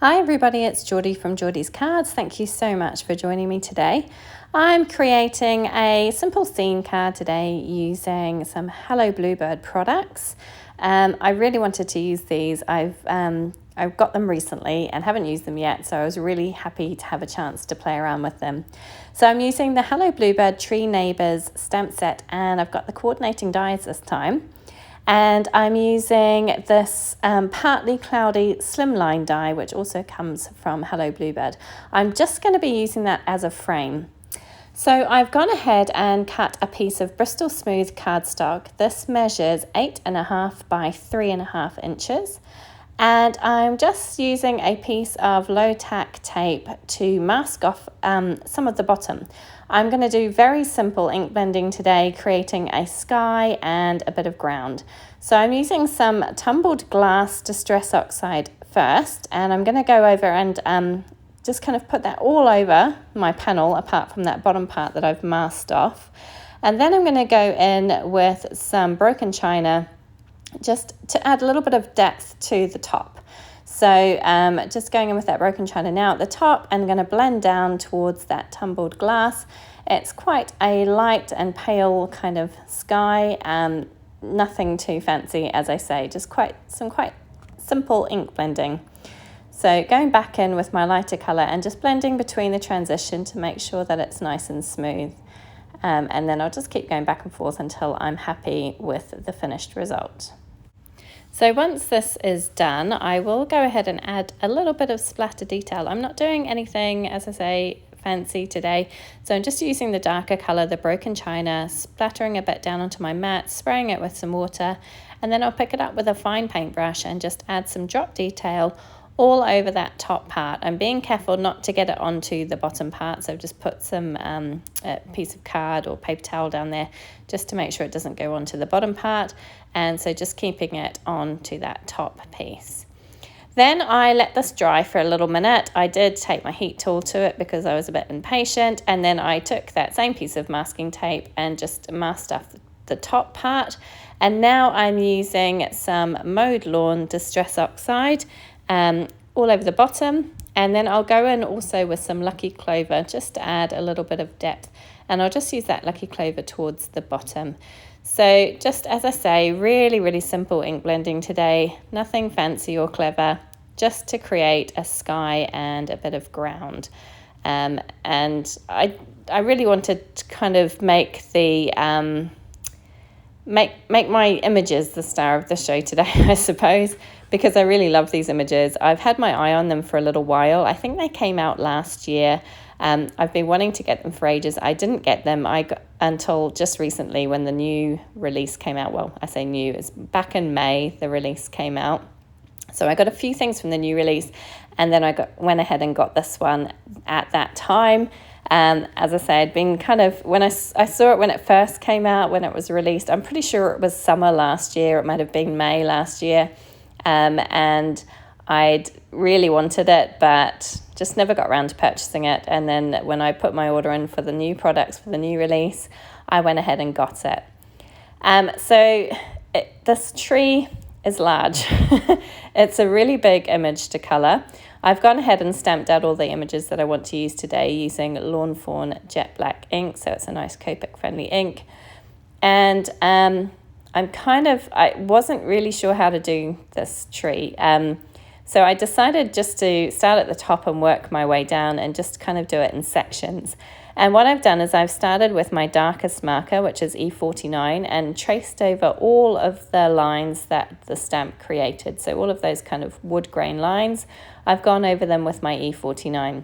Hi everybody, it's Geordie from Geordie's Cards. Thank you so much for joining me today. I'm creating a simple scene card today using some Hello Bluebird products. I really wanted to use these. I've got them recently and haven't used them yet, so I was really happy to have a chance to play around with them. So I'm using the Hello Bluebird Tree Neighbours stamp set, and I've got the coordinating dies this time. And I'm using this partly cloudy Slimline die, which also comes from Hello Bluebird. I'm just going to be using that as a frame. So I've gone ahead and cut a piece of Bristol Smooth cardstock. This measures 8.5 by 3.5 inches. And I'm just using a piece of low tack tape to mask off some of the bottom. I'm going to do very simple ink blending today, creating a sky and a bit of ground. So I'm using some tumbled glass Distress Oxide first, and I'm going to go over and just kind of put that all over my panel, apart from that bottom part that I've masked off. And then I'm going to go in with some broken china, just to add a little bit of depth to the top. So just going in with that broken china now at the top, and going to blend down towards that tumbled glass. It's quite a light and pale kind of sky, nothing too fancy, as I say, just some quite simple ink blending. So going back in with my lighter colour and just blending between the transition to make sure that it's nice and smooth. And then I'll just keep going back and forth until I'm happy with the finished result. So once this is done, I will go ahead and add a little bit of splatter detail. I'm not doing anything, as I say, fancy today. So I'm just using the darker colour, the broken china, splattering a bit down onto my mat, spraying it with some water, and then I'll pick it up with a fine paintbrush and just add some drop detail all over that top part. I'm being careful not to get it onto the bottom part, so I've just put some a piece of card or paper towel down there just to make sure it doesn't go onto the bottom part, and so just keeping it onto that top piece. Then I let this dry for a little minute. I did take my heat tool to it because I was a bit impatient, and then I took that same piece of masking tape and just masked off the top part. And now I'm using some Mowed Lawn Distress Oxide all over the bottom, and then I'll go in also with some Lucky Clover just to add a little bit of depth, and I'll just use that Lucky Clover towards the bottom. So just as I say, really simple ink blending today, nothing fancy or clever, just to create a sky and a bit of ground. And I really wanted to kind of make the make my images the star of the show today, I suppose, because I really love these images. I've had my eye on them for a little while. I think they came out last year. I've been wanting to get them for ages. I didn't get them until just recently when the new release came out. Well, I say new, it's back in May the release came out. So I got a few things from the new release, and then went ahead and got this one at that time. As I say, I'd been kind of, when I saw it when it first came out, when it was released, I'm pretty sure it was summer last year, it might have been May last year, and I'd really wanted it, but just never got around to purchasing it. And then when I put my order in for the new products, for the new release, I went ahead and got it. This tree is large. It's a really big image to colour. I've gone ahead and stamped out all the images that I want to use today using Lawn Fawn Jet Black ink, so it's a nice Copic friendly ink. And I wasn't really sure how to do this tree. So I decided just to start at the top and work my way down and just kind of do it in sections. And what I've done is I've started with my darkest marker, which is E49, and traced over all of the lines that the stamp created. So all of those kind of wood grain lines, I've gone over them with my E49.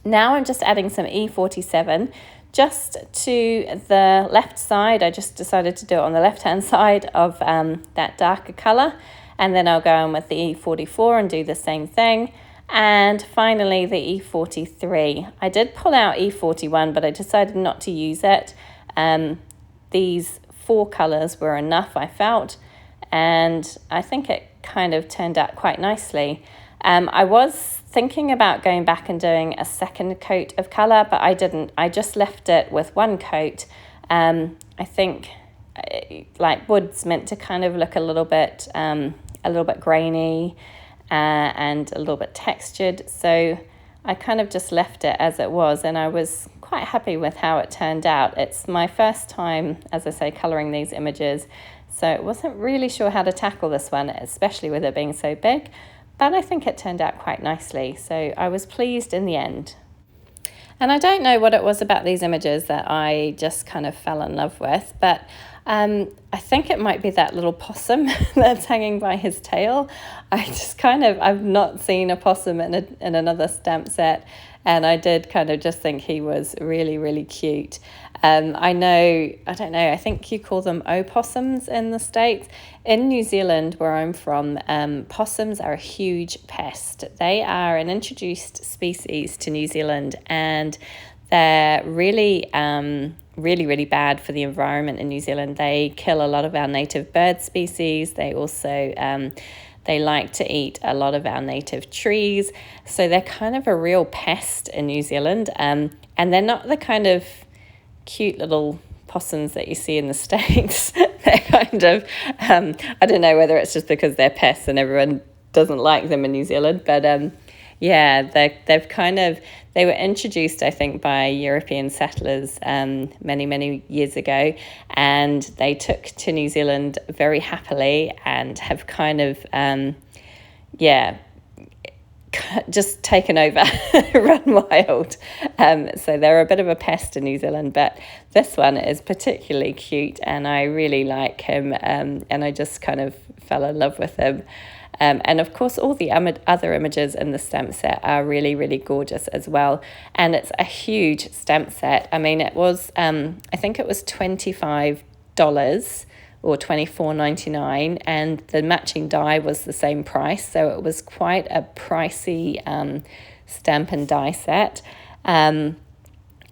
Now I'm just adding some E47 just to the left side. I just decided to do it on the left-hand side of that darker colour. And then I'll go in with the E44 and do the same thing. And finally the E43. I did pull out E41, but I decided not to use it. These four colours were enough, I felt, and I think it kind of turned out quite nicely. I was thinking about going back and doing a second coat of colour, but I didn't. I just left it with one coat. I think like wood's meant to kind of look a little bit grainy, and a little bit textured. So I kind of just left it as it was, and I was quite happy with how it turned out. It's my first time, as I say, colouring these images, so I wasn't really sure how to tackle this one, especially with it being so big, but I think it turned out quite nicely, so I was pleased in the end. And I don't know what it was about these images that I just kind of fell in love with, but I think it might be that little possum that's hanging by his tail. I've not seen a possum in another stamp set, and I did kind of just think he was really, really cute. I think you call them opossums in the States. In New Zealand, where I'm from, possums are a huge pest. They are an introduced species to New Zealand, and they're really, really bad for the environment in New Zealand. They kill a lot of our native bird species. They also they like to eat a lot of our native trees. So they're kind of a real pest in New Zealand. And they're not the kind of cute little possums that you see in the States. They're kind of, I don't know whether it's just because they're pests and everyone doesn't like them in New Zealand, but yeah, they were introduced, I think, by European settlers many years ago, and they took to New Zealand very happily and have kind of, just taken over, run wild. So they're a bit of a pest in New Zealand, but this one is particularly cute, and I really like him, and I just kind of fell in love with him. And of course, all the other images in the stamp set are really, really gorgeous as well. And it's a huge stamp set. I mean, it was, I think it was $25 or $24.99, and the matching die was the same price. So it was quite a pricey stamp and die set. And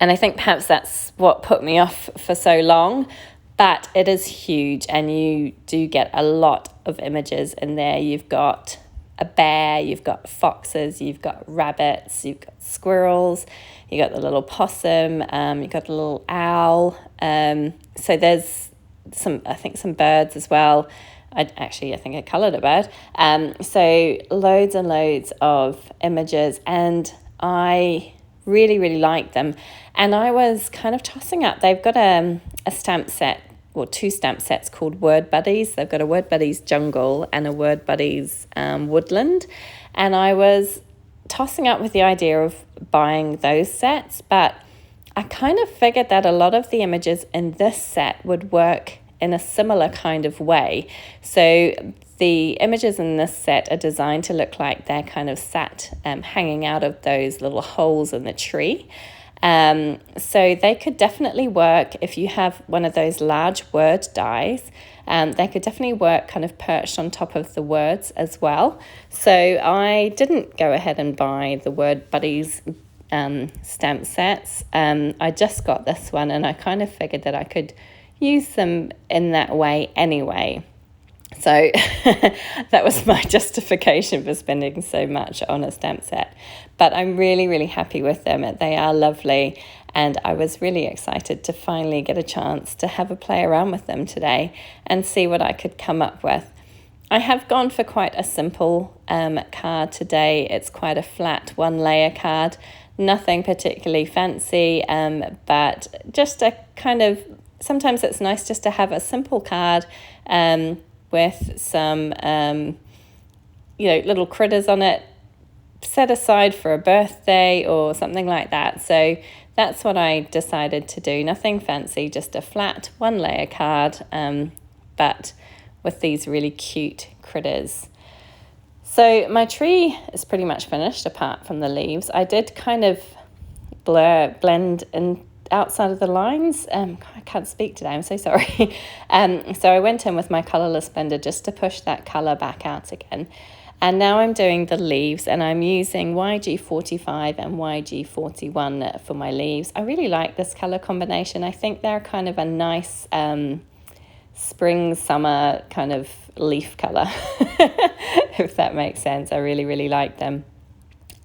I think perhaps that's what put me off for so long. But it is huge, and you do get a lot of images in there. You've got a bear, you've got foxes, you've got rabbits, you've got squirrels, you've got the little possum, you've got the little owl. So there's some birds as well. I think I coloured a bird. So loads and loads of images, and I really, really like them. And I was kind of tossing up. They've got a stamp set, or two stamp sets called Word Buddies. They've got a Word Buddies Jungle and a Word Buddies Woodland. And I was tossing up with the idea of buying those sets, but I kind of figured that a lot of the images in this set would work in a similar kind of way. So the images in this set are designed to look like they're kind of sat hanging out of those little holes in the tree. So they could definitely work if you have one of those large word dies. They could definitely work kind of perched on top of the words as well. So I didn't go ahead and buy the Word Buddies stamp sets. I just got this one, and I kind of figured that I could use them in that way anyway. So that was my justification for spending so much on a stamp set. But I'm really, really happy with them. They are lovely, and I was really excited to finally get a chance to have a play around with them today and see what I could come up with. I have gone for quite a simple card today. It's quite a flat one-layer card, nothing particularly fancy, but just a kind of, sometimes it's nice just to have a simple card with some, little critters on it, set aside for a birthday or something like that. So that's what I decided to do. Nothing fancy, just a flat one-layer card, but with these really cute critters. So my tree is pretty much finished apart from the leaves. I did kind of blend in outside of the lines. I can't speak today, I'm so sorry. So I went in with my colourless blender just to push that colour back out again. And now I'm doing the leaves, and I'm using YG45 and YG41 for my leaves. I really like this colour combination. I think they're kind of a nice spring, summer kind of leaf colour, if that makes sense. I really, really like them.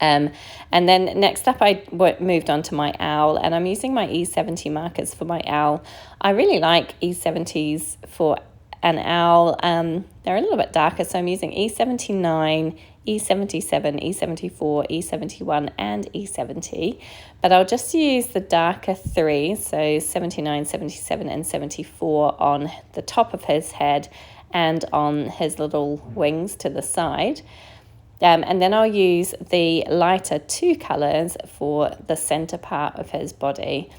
And then next up I moved on to my owl, and I'm using my E70 markers for my owl. I really like E70s for an owl. They're a little bit darker, so I'm using E79, E77, E74, E71 and E70, but I'll just use the darker three, so 79, 77 and 74 on the top of his head and on his little wings to the side. And then I'll use the lighter two colours for the centre part of his body.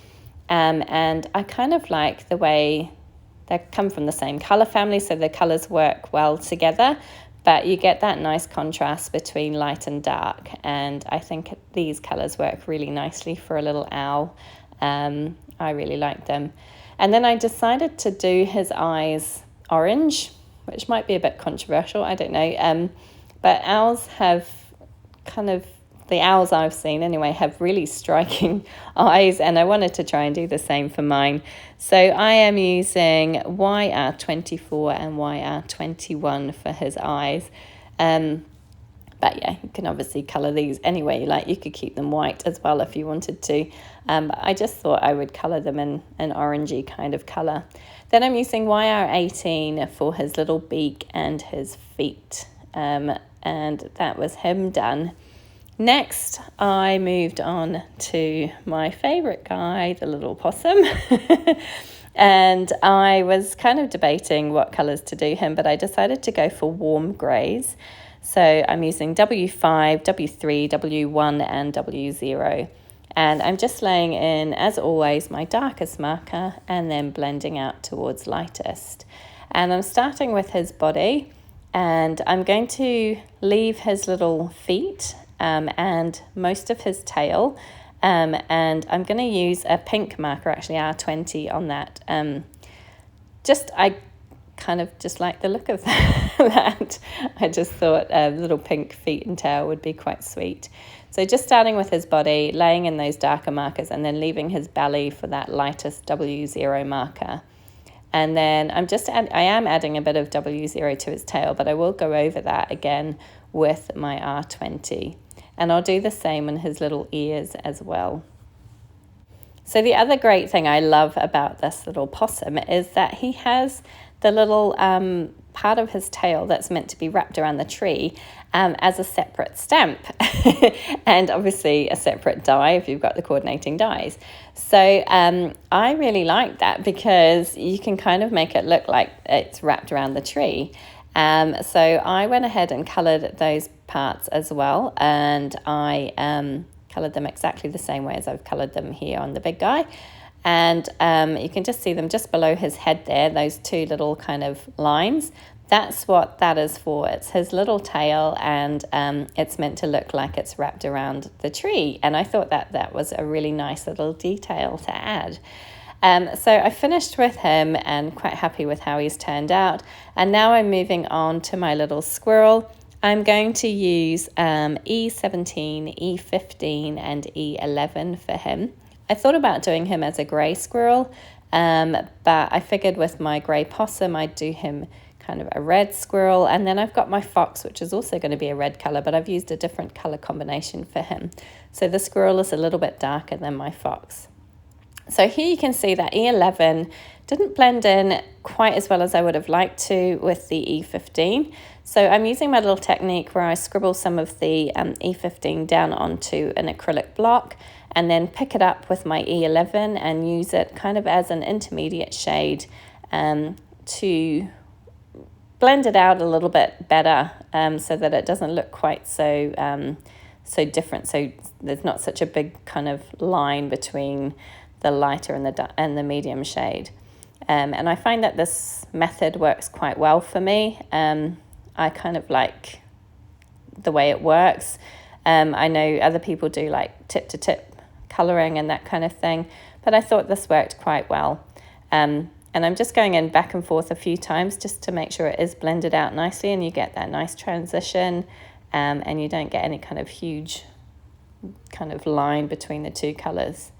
And I kind of like the way they come from the same colour family, so the colours work well together, but you get that nice contrast between light and dark. And I think these colours work really nicely for a little owl. I really like them. And then I decided to do his eyes orange, which might be a bit controversial, I don't know. But owls have the owls I've seen anyway, have really striking eyes, and I wanted to try and do the same for mine. So I am using YR24 and YR21 for his eyes. But yeah, you can obviously colour these any way you like. You could keep them white as well if you wanted to. But I just thought I would colour them in an orangey kind of colour. Then I'm using YR18 for his little beak and his feet. And that was him done. Next, I moved on to my favourite guy, the little possum. And I was kind of debating what colours to do him, but I decided to go for warm greys. So I'm using W5, W3, W1 and W0. And I'm just laying in, as always, my darkest marker and then blending out towards lightest. And I'm starting with his body, and I'm going to leave his little feet and most of his tail. And I'm going to use a pink marker, actually R20 on that. I kind of just like the look of that. I just thought little pink feet and tail would be quite sweet. So just starting with his body, laying in those darker markers, and then leaving his belly for that lightest W0 marker. And then I am adding a bit of W0 to his tail, but I will go over that again with my R20. And I'll do the same on his little ears as well. So the other great thing I love about this little possum is that he has the little part of his tail that's meant to be wrapped around the tree as a separate stamp and obviously a separate die if you've got the coordinating dies. So I really like that because you can kind of make it look like it's wrapped around the tree. So I went ahead and coloured those parts as well, and I coloured them exactly the same way as I've coloured them here on the big guy. And you can just see them just below his head there, those two little kind of lines. That's what that is for. It's his little tail, and it's meant to look like it's wrapped around the tree. And I thought that was a really nice little detail to add. So I finished with him and quite happy with how he's turned out. And now I'm moving on to my little squirrel. I'm going to use E17, E15 and E11 for him. I thought about doing him as a grey squirrel, but I figured with my grey possum I'd do him kind of a red squirrel. And then I've got my fox, which is also going to be a red colour, but I've used a different colour combination for him. So the squirrel is a little bit darker than my fox. So here you can see that E11 didn't blend in quite as well as I would have liked to with the E15. So I'm using my little technique where I scribble some of the E15 down onto an acrylic block and then pick it up with my E11 and use it kind of as an intermediate shade to blend it out a little bit better so that it doesn't look quite so different. So there's not such a big kind of line between the lighter and the medium shade. And I find that this method works quite well for me. I kind of like the way it works. I know other people do like tip-to-tip colouring and that kind of thing, but I thought this worked quite well. And I'm just going in back and forth a few times just to make sure it is blended out nicely and you get that nice transition and you don't get any kind of huge kind of line between the two colours.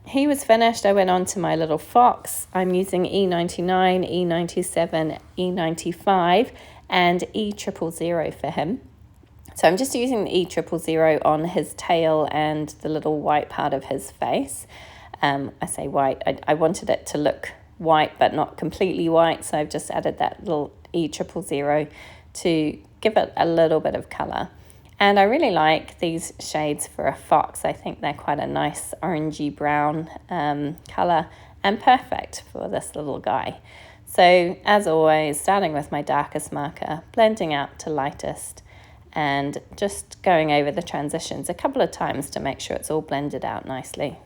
He was finished. I went on to my little fox. I'm using E99, E97, E95 and E000 for him. So I'm just using the E000 on his tail and the little white part of his face. I say white. I wanted it to look white but not completely white, so I've just added that little E000 to give it a little bit of colour. And I really like these shades for a fox. I think they're quite a nice orangey brown colour and perfect for this little guy. So as always, starting with my darkest marker, blending out to lightest, and just going over the transitions a couple of times to make sure it's all blended out nicely.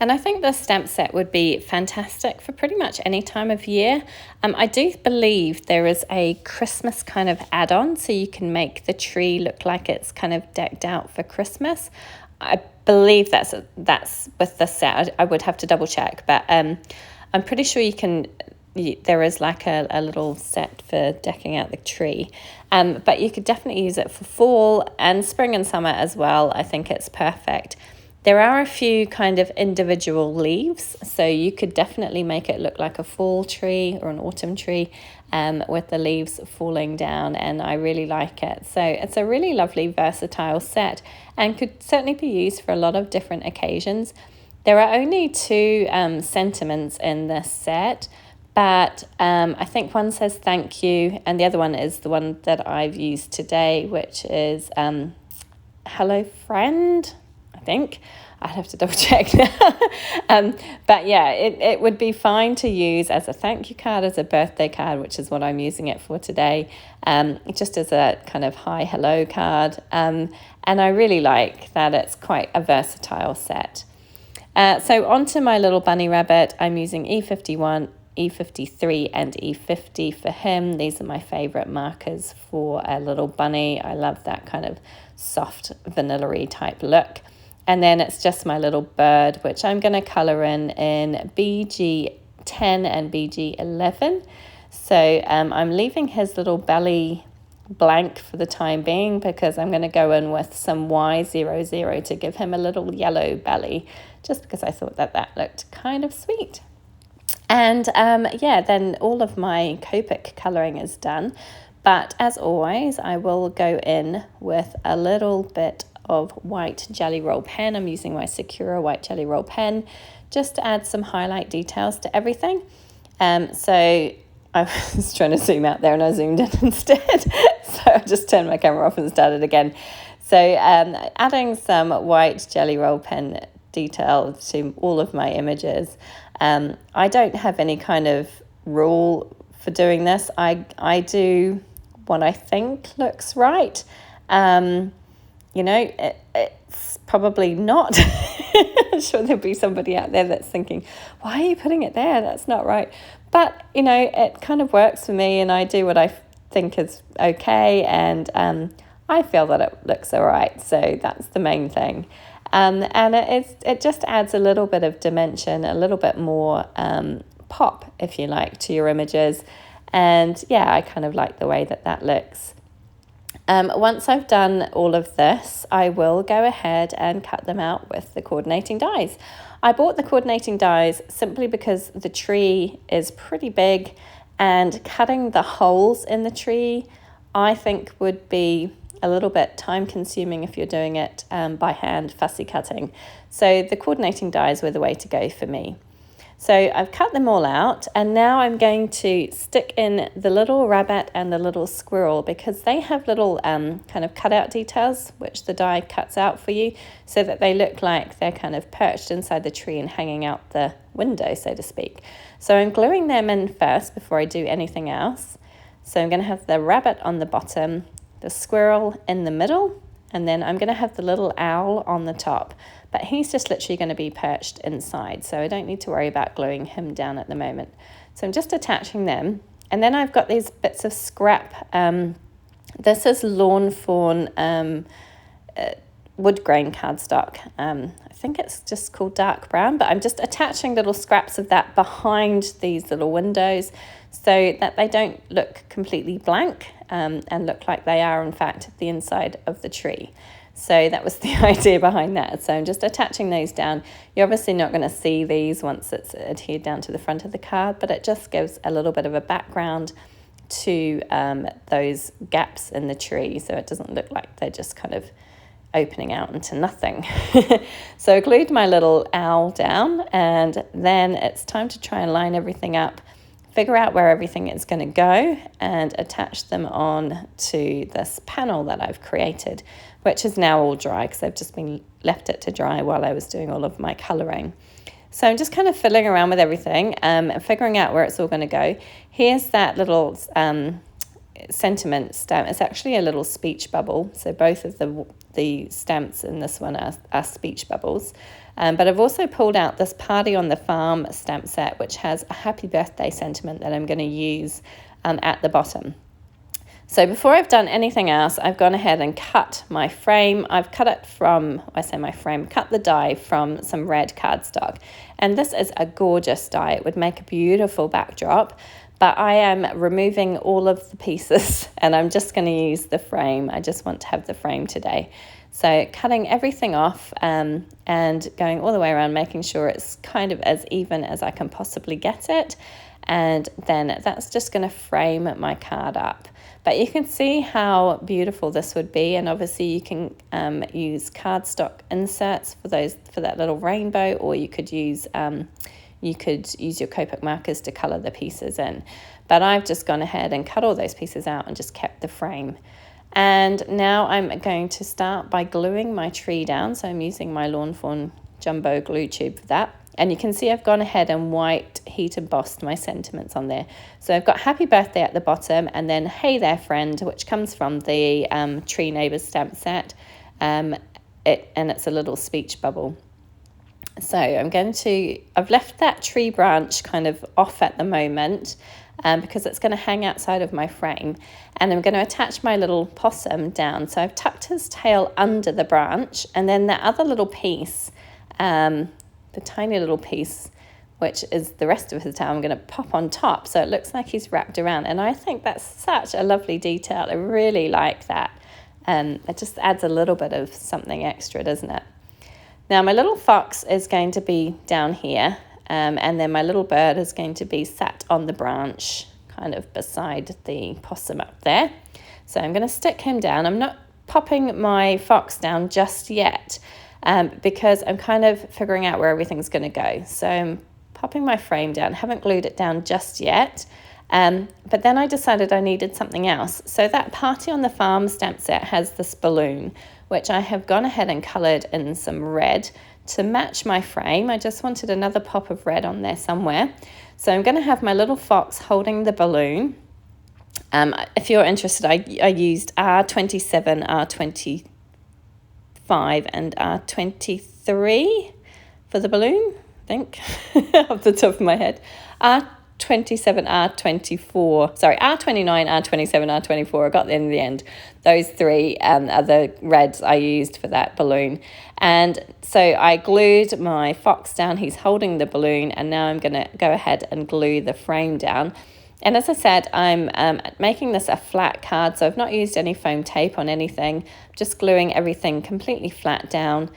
And I think this stamp set would be fantastic for pretty much any time of year. I do believe there is a Christmas kind of add-on, so you can make the tree look like it's kind of decked out for Christmas. I believe that's with the set. I would have to double check, but I'm pretty sure there is like a little set for decking out the tree. But you could definitely use it for fall and spring and summer as well. I think it's perfect. There are a few kind of individual leaves, so you could definitely make it look like a fall tree or an autumn tree with the leaves falling down, and I really like it. So it's a really lovely versatile set and could certainly be used for a lot of different occasions. There are only 2 sentiments in this set, but I think one says thank you, and the other one is the one that I've used today, which is hello friend, I think. I'd have to double check now. But yeah, it would be fine to use as a thank you card, as a birthday card, which is what I'm using it for today, just as a kind of hi, hello card. And I really like that it's quite a versatile set. So onto my little bunny rabbit, I'm using E51, E53 and E50 for him. These are my favorite markers for a little bunny. I love that kind of soft vanilla-y type look. And then it's just my little bird, which I'm going to colour in BG10 and BG11. So I'm leaving his little belly blank for the time being, because I'm going to go in with some Y00 to give him a little yellow belly, just because I thought that looked kind of sweet. And yeah, then all of my Copic colouring is done. But as always, I will go in with a little bit of white jelly roll pen. I'm using my Sakura white jelly roll pen just to add some highlight details to everything. So I was trying to zoom out there and I zoomed in instead. So I just turned my camera off and started again. So adding some white jelly roll pen detail to all of my images. I don't have any kind of rule for doing this. I do what I think looks right. You know, it's probably not. I'm sure there'll be somebody out there that's thinking, why are you putting it there? That's not right. But, you know, it kind of works for me, and I do what I think is okay, and I feel that it looks all right. So that's the main thing. And it just adds a little bit of dimension, a little bit more pop, if you like, to your images. And yeah, I kind of like the way that looks. Once I've done all of this, I will go ahead and cut them out with the coordinating dies. I bought the coordinating dies simply because the tree is pretty big, and cutting the holes in the tree, I think, would be a little bit time consuming if you're doing it by hand, fussy cutting. So the coordinating dies were the way to go for me. So I've cut them all out, and now I'm going to stick in the little rabbit and the little squirrel, because they have little kind of cutout details which the die cuts out for you, so that they look like they're kind of perched inside the tree and hanging out the window, so to speak. So I'm gluing them in first before I do anything else. So I'm going to have the rabbit on the bottom, the squirrel in the middle, and then I'm going to have the little owl on the top. But he's just literally going to be perched inside, so I don't need to worry about gluing him down at the moment. So I'm just attaching them. And then I've got these bits of scrap. This is Lawn Fawn wood grain cardstock. I think it's just called dark brown, but I'm just attaching little scraps of that behind these little windows so that they don't look completely blank and look like they are, in fact, the inside of the tree. So that was the idea behind that. So I'm just attaching those down. You're obviously not going to see these once it's adhered down to the front of the card, but it just gives a little bit of a background to those gaps in the tree, so it doesn't look like they're just kind of opening out into nothing. So I glued my little owl down, and then it's time to try and line everything up figure out where everything is going to go and attach them on to this panel that I've created, which is now all dry because I've just been left it to dry while I was doing all of my colouring. So I'm just kind of fiddling around with everything and figuring out where it's all going to go. Here's that little sentiment stamp. It's actually a little speech bubble. So both of the stamps in this one are speech bubbles. But I've also pulled out this Party on the Farm stamp set, which has a happy birthday sentiment that I'm going to use at the bottom. So before I've done anything else, I've gone ahead and cut my frame. I've cut it from, cut the die from some red cardstock. And this is a gorgeous die. It would make a beautiful backdrop, but I am removing all of the pieces and I'm just going to use the frame. I just want to have the frame today. So cutting everything off and going all the way around, making sure it's kind of as even as I can possibly get it. And then that's just going to frame my card up. But you can see how beautiful this would be, and obviously you can use cardstock inserts for that little rainbow, or you could use your Copic markers to colour the pieces in. But I've just gone ahead and cut all those pieces out and just kept the frame. And now I'm going to start by gluing my tree down. So I'm using my Lawn Fawn jumbo glue tube for that. And you can see I've gone ahead and white heat embossed my sentiments on there. So I've got Happy Birthday at the bottom, and then Hey There Friend, which comes from the Tree Neighbours stamp set. And it's a little speech bubble. So I've left that tree branch kind of off at the moment because it's going to hang outside of my frame. And I'm going to attach my little possum down. So I've tucked his tail under the branch, and then the other little piece, the tiny little piece, which is the rest of his tail, I'm going to pop on top so it looks like he's wrapped around. And I think that's such a lovely detail. I really like that. It just adds a little bit of something extra, doesn't it? Now my little fox is going to be down here, and then my little bird is going to be sat on the branch kind of beside the possum up there. So I'm going to stick him down. I'm not popping my fox down just yet, because I'm kind of figuring out where everything's going to go. So I'm popping my frame down, haven't glued it down just yet, but then I decided I needed something else. So that Party on the Farm stamp set has this balloon, which I have gone ahead and coloured in some red to match my frame. I just wanted another pop of red on there somewhere. So I'm going to have my little fox holding the balloon. If you're interested, I used R27, R25 and R23 for the balloon, I think, off the top of my head. R27, R24, sorry, R29, R27, R24, I got in the end. Those three are the reds I used for that balloon. And so I glued my fox down, he's holding the balloon, and now I'm going to go ahead and glue the frame down. And as I said, I'm making this a flat card, so I've not used any foam tape on anything, just gluing everything completely flat down,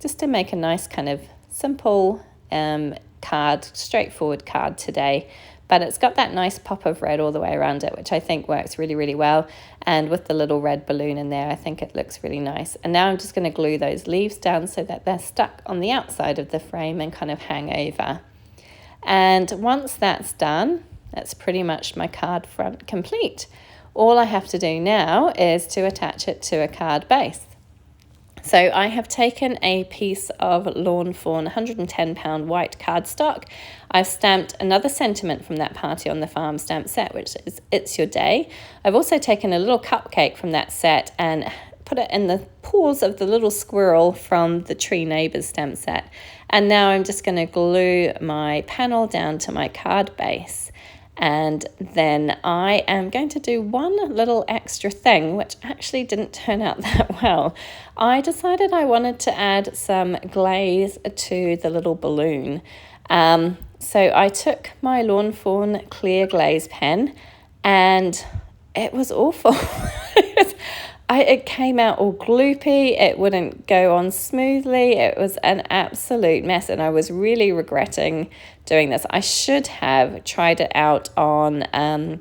just to make a nice kind of simple card, straightforward card today. But it's got that nice pop of red all the way around it, which I think works really, really well. And with the little red balloon in there, I think it looks really nice. And now I'm just going to glue those leaves down so that they're stuck on the outside of the frame and kind of hang over. And once that's done, that's pretty much my card front complete. All I have to do now is to attach it to a card base. So I have taken a piece of Lawn Fawn 110-pound white cardstock. I've stamped another sentiment from that Party on the Farm stamp set, which is It's Your Day. I've also taken a little cupcake from that set and put it in the paws of the little squirrel from the Tree Neighbours stamp set. And now I'm just going to glue my panel down to my card base. And then I am going to do one little extra thing, which actually didn't turn out that well. I decided I wanted to add some glaze to the little balloon. So I took my Lawn Fawn clear glaze pen, and it was awful. It came out all gloopy, it wouldn't go on smoothly, it was an absolute mess, and I was really regretting doing this. I should have tried it out on a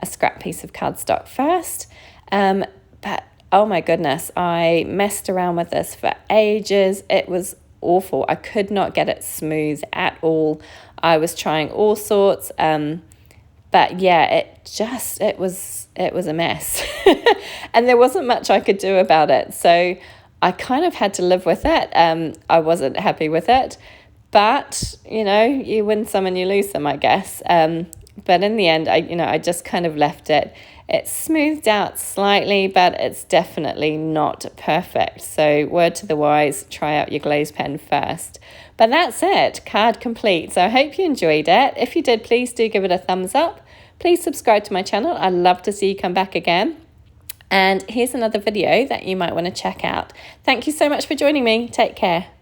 scrap piece of cardstock first, but oh my goodness, I messed around with this for ages. It was awful. I could not get it smooth at all. I was trying all sorts. But yeah, it was a mess. And there wasn't much I could do about it. So I kind of had to live with it. I wasn't happy with it. But, you know, you win some and you lose some, I guess. But in the end, I just kind of left it. It's smoothed out slightly, but it's definitely not perfect. So word to the wise, try out your glaze pen first. But that's it, card complete. So I hope you enjoyed it. If you did, please do give it a thumbs up. Please subscribe to my channel. I'd love to see you come back again. And here's another video that you might want to check out. Thank you so much for joining me. Take care.